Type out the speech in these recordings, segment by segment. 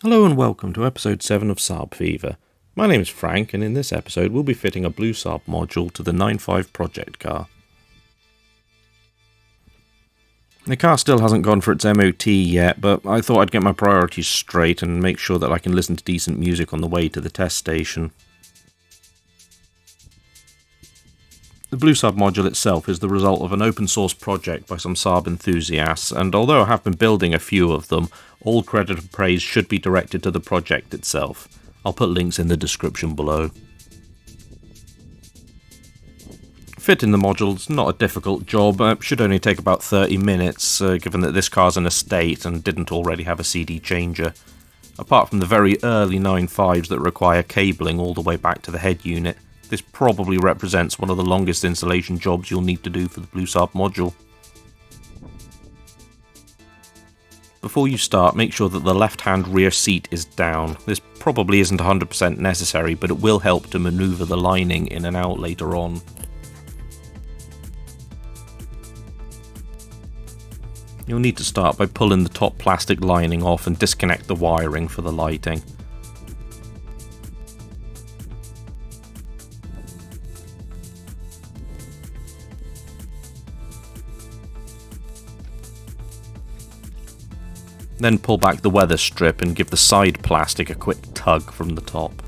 Hello and welcome to episode 7 of SAAB Fever. My name is Frank, and in this episode we'll be fitting a BlueSAAB module to the 9.5 project car. The car still hasn't gone for its MOT yet, but I thought I'd get my priorities straight and make sure that I can listen to decent music on the way to the test station. The BlueSAAB module itself is the result of an open source project by some SAAB enthusiasts, and although I have been building a few of them, all credit and praise should be directed to the project itself. I'll put links in the description below. Fitting the module is not a difficult job, it should only take about 30 minutes, given that this car's an estate and didn't already have a CD changer. Apart from the very early 9.5s that require cabling all the way back to the head unit, this probably represents one of the longest installation jobs you'll need to do for the BlueSAAB module. Before you start, make sure that the left-hand rear seat is down. This probably isn't 100% necessary, but it will help to manoeuvre the lining in and out later on. You'll need to start by pulling the top plastic lining off and disconnect the wiring for the lighting. Then pull back the weather strip and give the side plastic a quick tug from the top.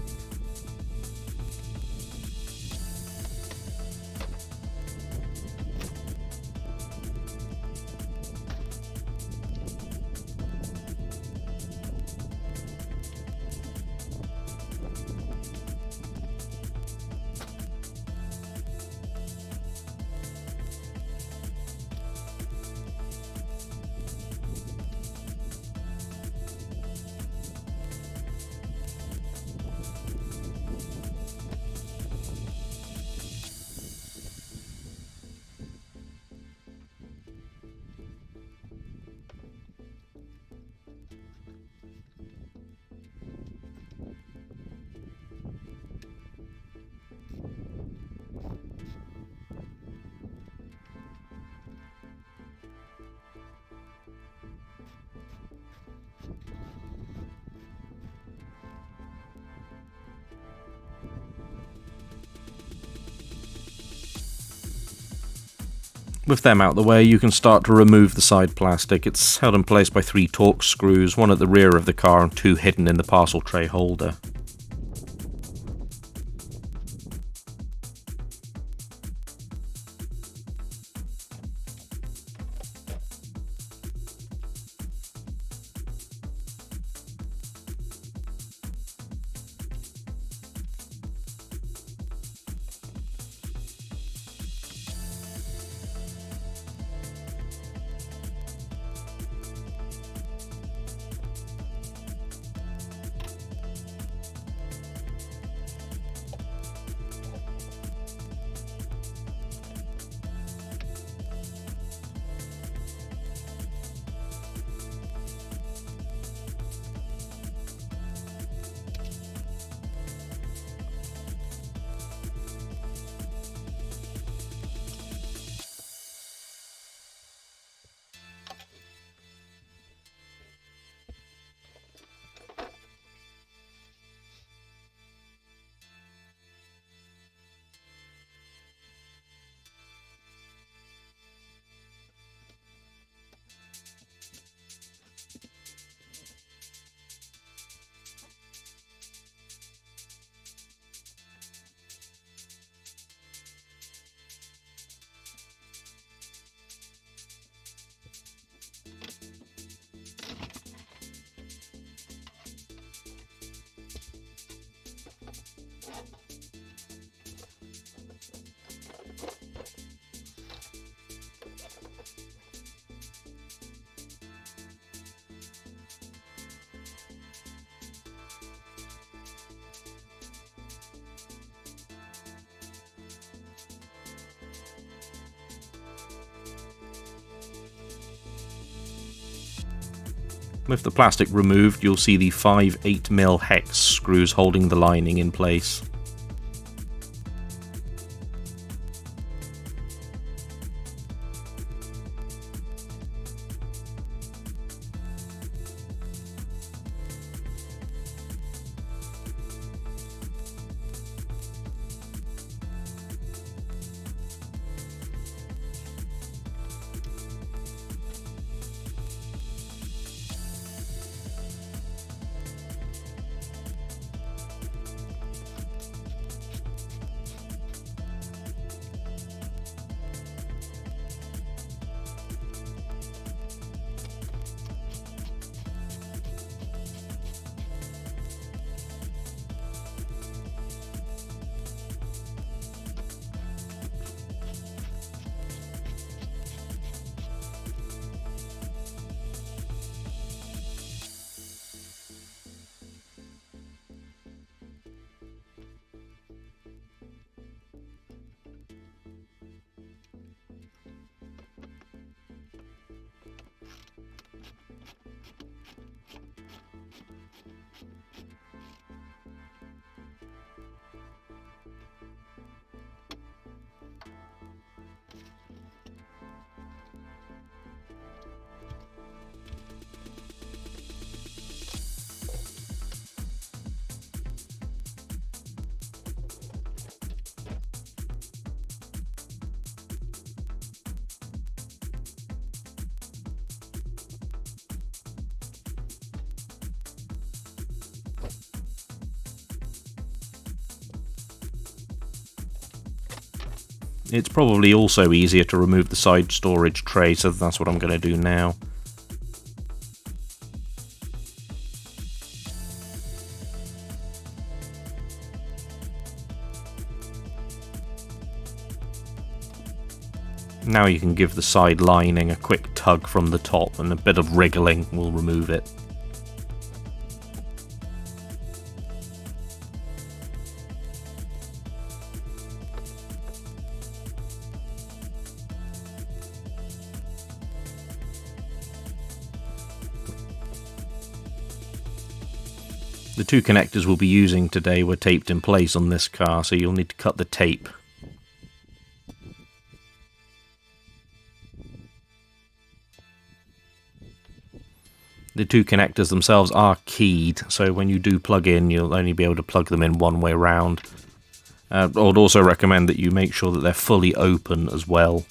With them out the way, you can start to remove the side plastic. It's held in place by 3 Torx screws, one at the rear of the car and 2 hidden in the parcel tray holder. With the plastic removed, you'll see the 5 8mm hex screws holding the lining in place. It's probably also easier to remove the side storage tray, so that's what I'm going to do now. Now you can give the side lining a quick tug from the top, and a bit of wriggling will remove it. The two connectors we'll be using today were taped in place on this car, so you'll need to cut the tape. The two connectors themselves are keyed, so when you do plug in, you'll only be able to plug them in one way round. I would also recommend that you make sure that they're fully open as well.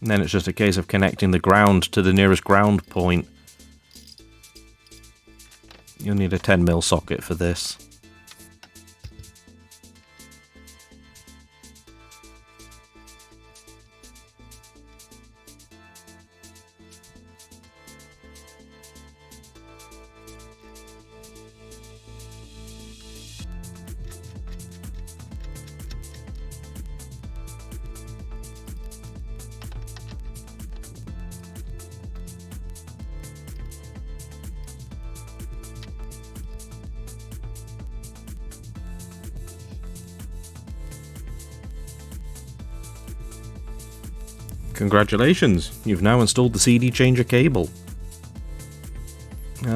And then it's just a case of connecting the ground to the nearest ground point. You'll need a 10mm socket for this. Congratulations, you've now installed the CD changer cable.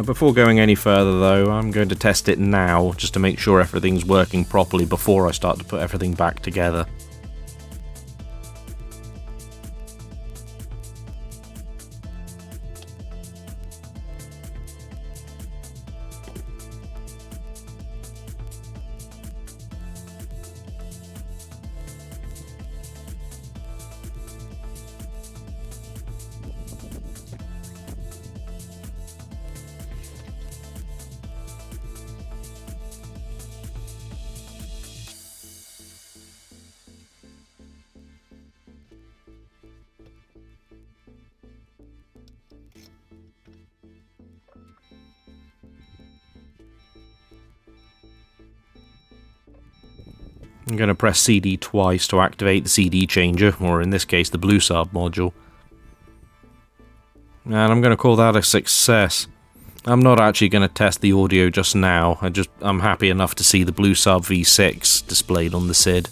Before going any further though, I'm going to test it now, just to make sure everything's working properly before I start to put everything back together. I'm going to press CD twice to activate the CD changer, or in this case the BlueSAAB module. And I'm going to call that a success. I'm not actually going to test the audio just now, I'm happy enough to see the BlueSAAB V6 displayed on the SID.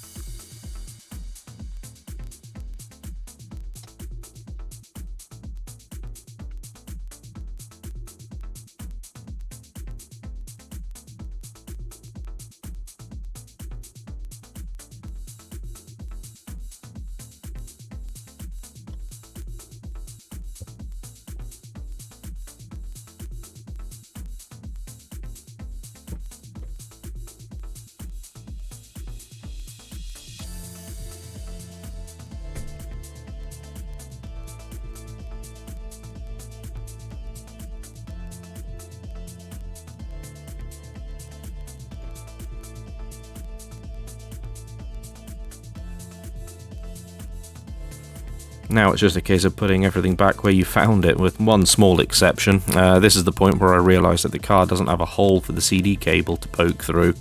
Now it's just a case of putting everything back where you found it, with one small exception. This is the point where I realised that the car doesn't have a hole for the CD cable to poke through.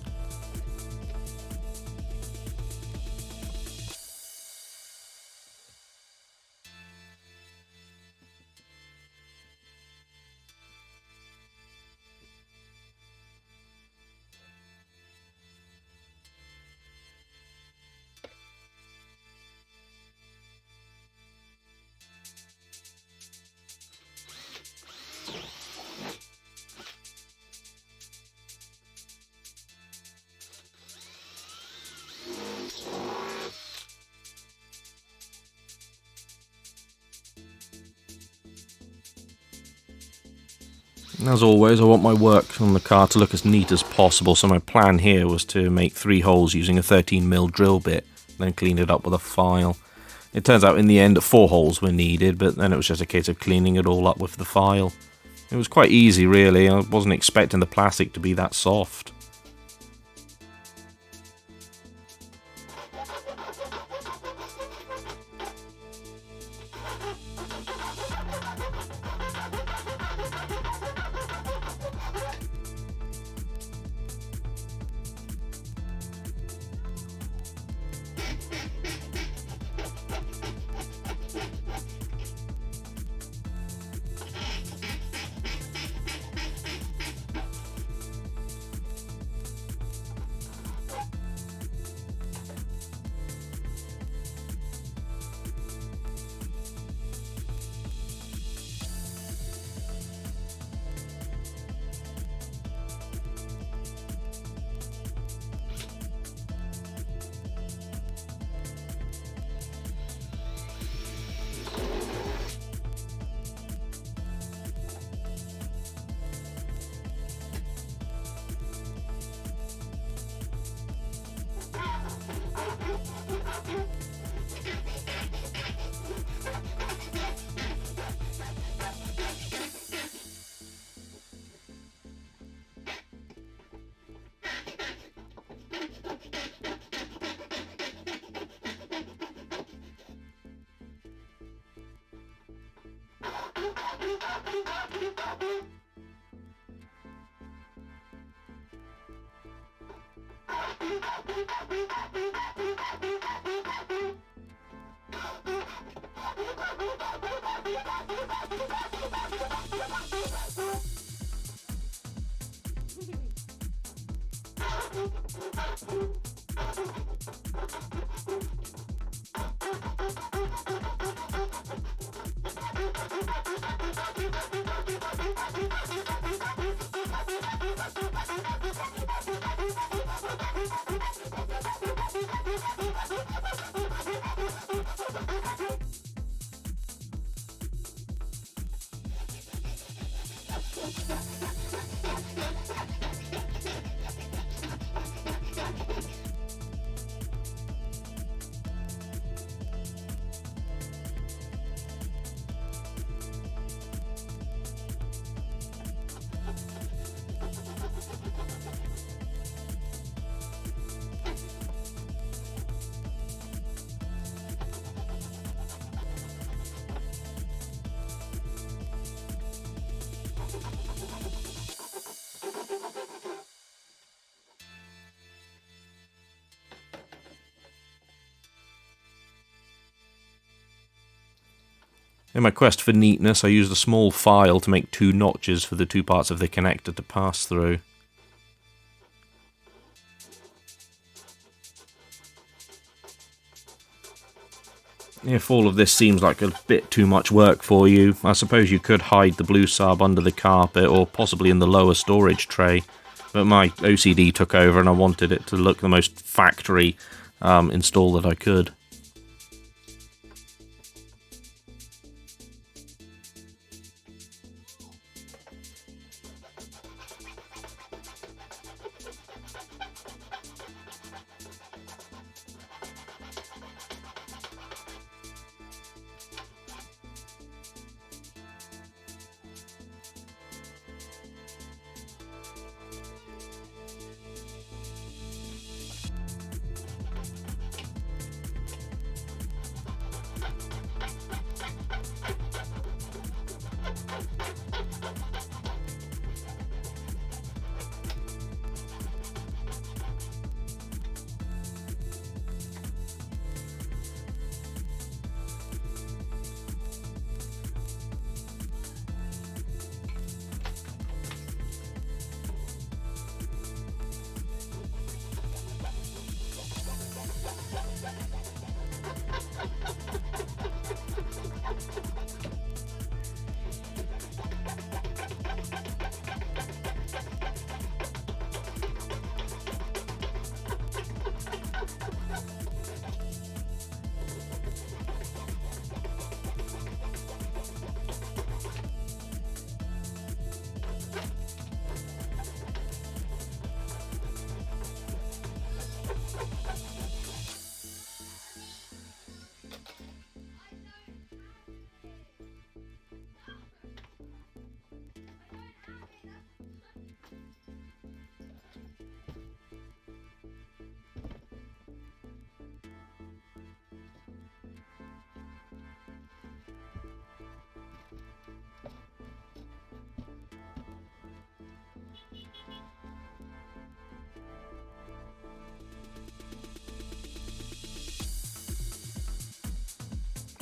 As always, I want my work on the car to look as neat as possible, so my plan here was to make 3 holes using a 13mm drill bit, then clean it up with a file. It turns out in the end 4 holes were needed, but then it was just a case of cleaning it all up with the file. It was quite easy really, I wasn't expecting the plastic to be that soft. In my quest for neatness, I used a small file to make 2 notches for the 2 parts of the connector to pass through. If all of this seems like a bit too much work for you, I suppose you could hide the BlueSAAB under the carpet or possibly in the lower storage tray, but my OCD took over and I wanted it to look the most factory install that I could.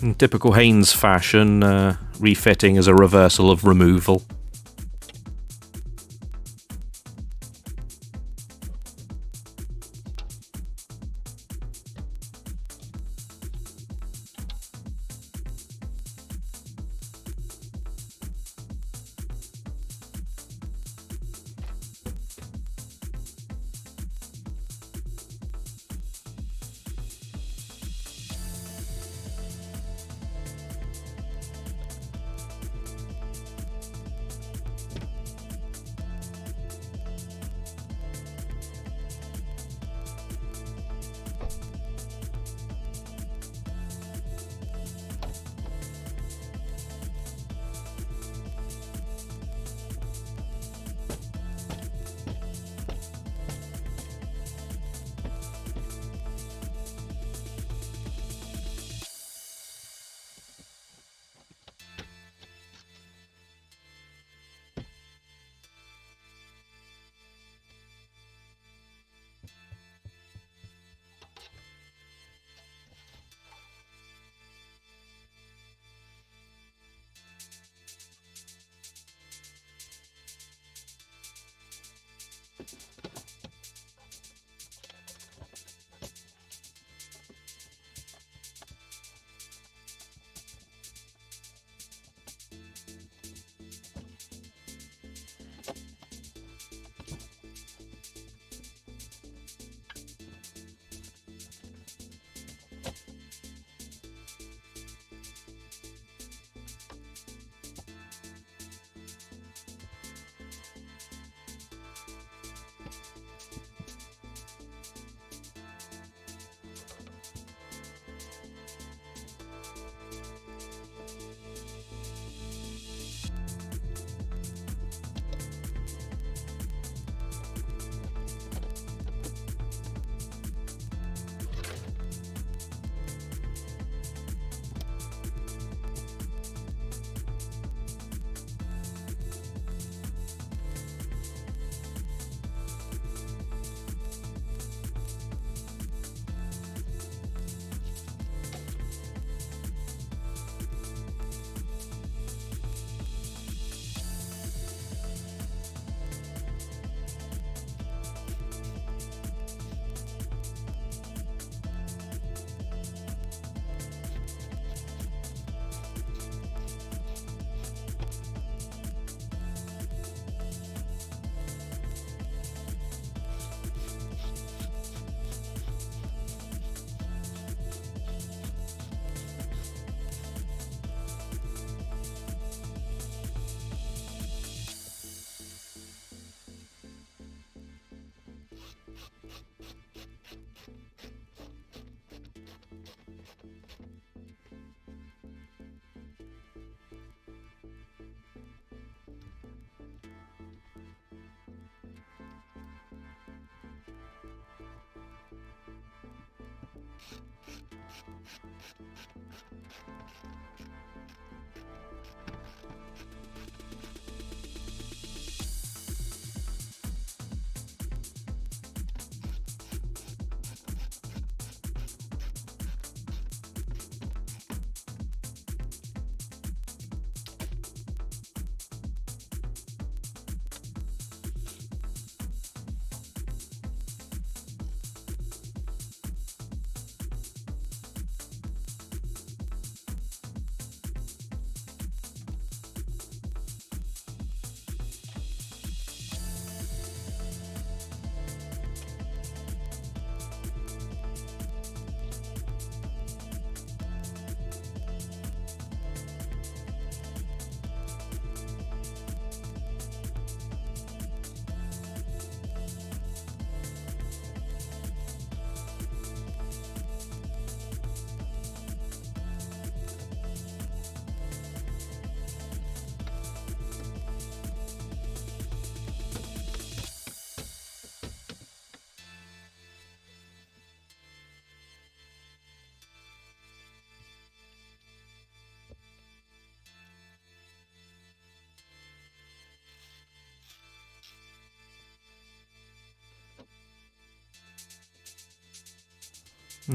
In typical Haynes fashion, refitting is a reversal of removal.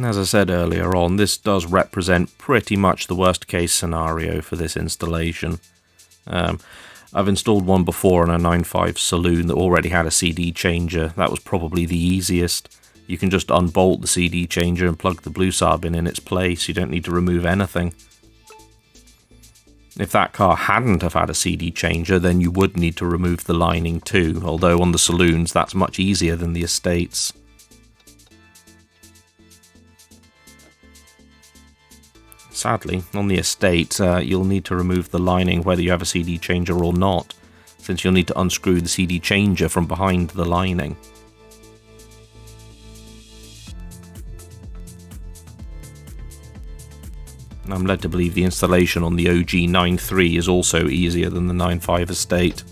As I said earlier on, this does represent pretty much the worst case scenario for this installation. I've installed one before on a 9.5 saloon that already had a CD changer. That was probably the easiest. You can just unbolt the CD changer and plug the BlueSAAB in its place. You don't need to remove anything. If that car hadn't have had a CD changer, then you would need to remove the lining too, although on the saloons that's much easier than the estates. Sadly, on the estate, you'll need to remove the lining whether you have a CD changer or not, since you'll need to unscrew the CD changer from behind the lining. I'm led to believe the installation on the OG 9.3 is also easier than the 9.5 estate.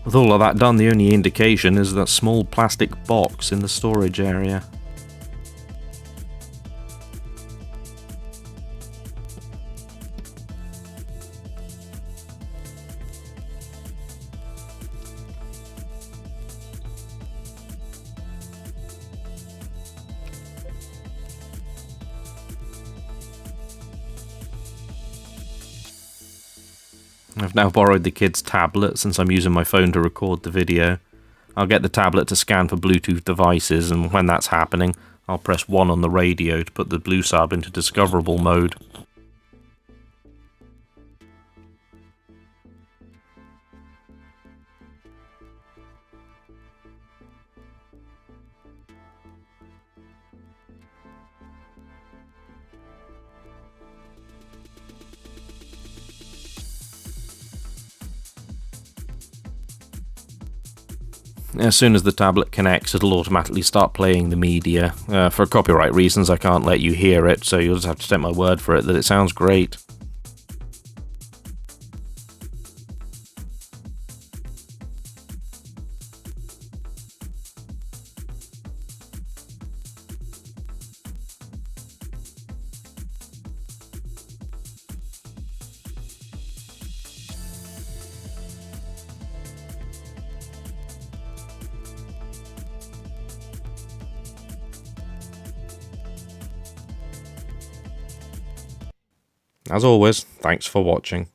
With all of that done, the only indication is that small plastic box in the storage area. I've now borrowed the kid's tablet since I'm using my phone to record the video. I'll get the tablet to scan for Bluetooth devices, and when that's happening, I'll press 1 on the radio to put the BlueSAAB into discoverable mode. As soon as the tablet connects, it'll automatically start playing the media. For copyright reasons, I can't let you hear it, so you'll just have to take my word for it that it sounds great. As always, thanks for watching.